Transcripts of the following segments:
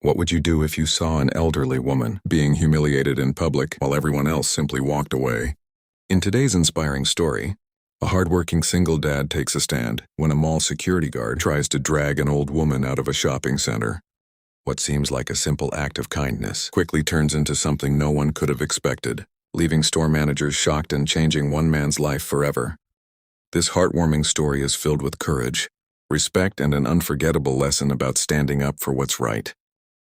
What would you do if you saw an elderly woman being humiliated in public while everyone else simply walked away? In today's inspiring story, a hardworking single dad takes a stand when a mall security guard tries to drag an old woman out of a shopping center. What seems like a simple act of kindness quickly turns into something no one could have expected, leaving store managers shocked and changing one man's life forever. This heartwarming story is filled with courage, respect, and an unforgettable lesson about standing up for what's right.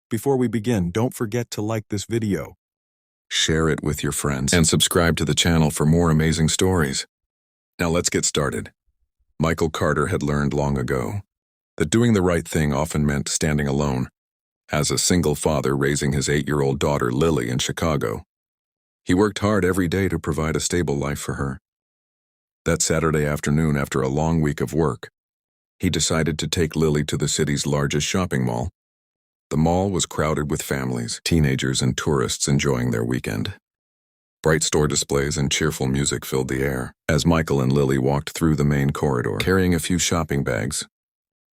Before we begin, don't forget to like this video, Share it with your friends, and subscribe to the channel for more amazing stories. Now let's get started. Michael Carter had learned long ago that doing the right thing often meant standing alone. As a single father raising his 8-year-old daughter Lily in Chicago, he worked hard every day to provide a stable life for her. That Saturday afternoon, after a long week of work, he decided to take Lily to the city's largest shopping mall. The mall was crowded with families, teenagers, and tourists enjoying their weekend. Bright store displays and cheerful music filled the air as Michael and Lily walked through the main corridor, carrying a few shopping bags.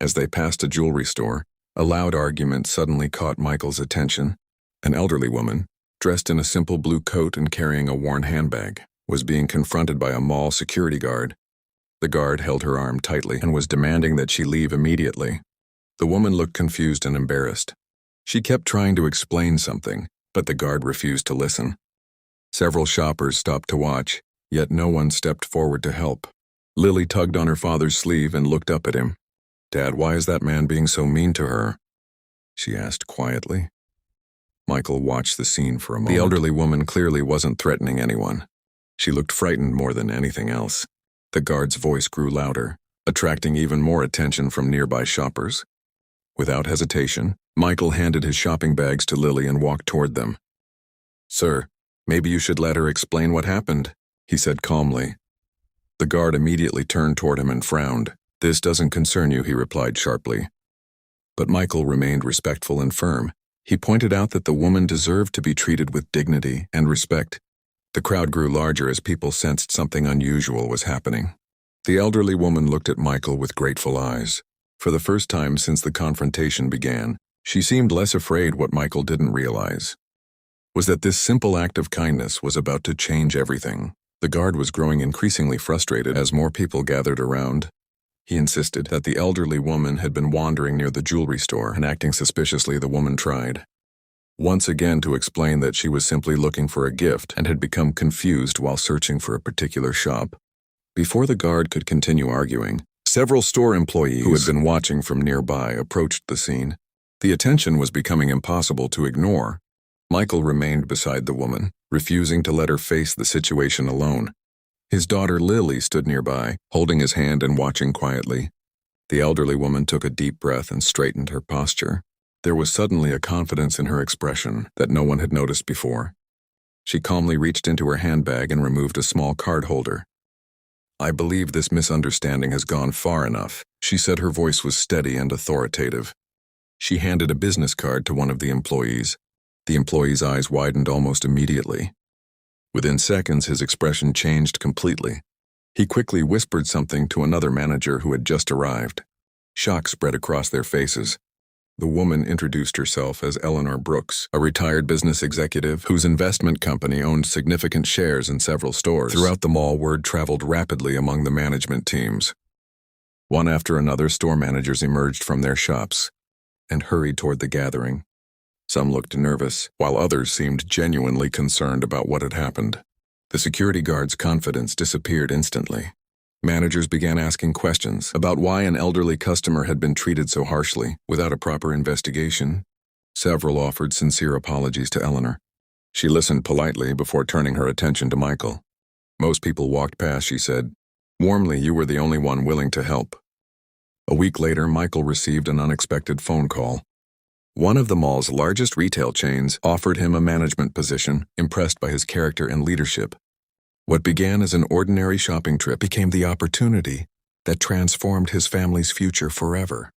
As they passed a jewelry store, a loud argument suddenly caught Michael's attention. An elderly woman, dressed in a simple blue coat and carrying a worn handbag, was being confronted by a mall security guard. The guard held her arm tightly and was demanding that she leave immediately. The woman looked confused and embarrassed. She kept trying to explain something, but the guard refused to listen. Several shoppers stopped to watch, yet no one stepped forward to help. Lily tugged on her father's sleeve and looked up at him. "Dad, why is that man being so mean to her?" she asked quietly. Michael watched the scene for a moment. The elderly woman clearly wasn't threatening anyone. She looked frightened more than anything else. The guard's voice grew louder, attracting even more attention from nearby shoppers. Without hesitation, Michael handed his shopping bags to Lily and walked toward them. "Sir, maybe you should let her explain what happened," he said calmly. The guard immediately turned toward him and frowned. "This doesn't concern you," he replied sharply. But Michael remained respectful and firm. He pointed out that the woman deserved to be treated with dignity and respect. The crowd grew larger as people sensed something unusual was happening. The elderly woman looked at Michael with grateful eyes. For the first time since the confrontation began, she seemed less afraid. What Michael didn't realize was that this simple act of kindness was about to change everything. The guard was growing increasingly frustrated as more people gathered around. He insisted that the elderly woman had been wandering near the jewelry store and acting suspiciously. The woman tried once again to explain that she was simply looking for a gift and had become confused while searching for a particular shop. Before the guard could continue arguing, several store employees who had been watching from nearby approached the scene. The attention was becoming impossible to ignore. Michael remained beside the woman, refusing to let her face the situation alone. His daughter Lily stood nearby, holding his hand and watching quietly. The elderly woman took a deep breath and straightened her posture. There was suddenly a confidence in her expression that no one had noticed before. She calmly reached into her handbag and removed a small card holder. "I believe this misunderstanding has gone far enough," she said. Her voice was steady and authoritative. She handed a business card to one of the employees. The employee's eyes widened almost immediately. Within seconds, his expression changed completely. He quickly whispered something to another manager who had just arrived. Shock spread across their faces. The woman introduced herself as Eleanor Brooks, a retired business executive whose investment company owned significant shares in several stores. Throughout the mall, word traveled rapidly among the management teams. One after another, store managers emerged from their shops and hurried toward the gathering. Some looked nervous, while others seemed genuinely concerned about what had happened. The security guard's confidence disappeared instantly. Managers began asking questions about why an elderly customer had been treated so harshly without a proper investigation. Several offered sincere apologies to Eleanor. She listened politely before turning her attention to Michael. "Most people walked past," she said. "Warmly, you were the only one willing to help." A week later, Michael received an unexpected phone call. One of the mall's largest retail chains offered him a management position, impressed by his character and leadership. What began as an ordinary shopping trip became the opportunity that transformed his family's future forever.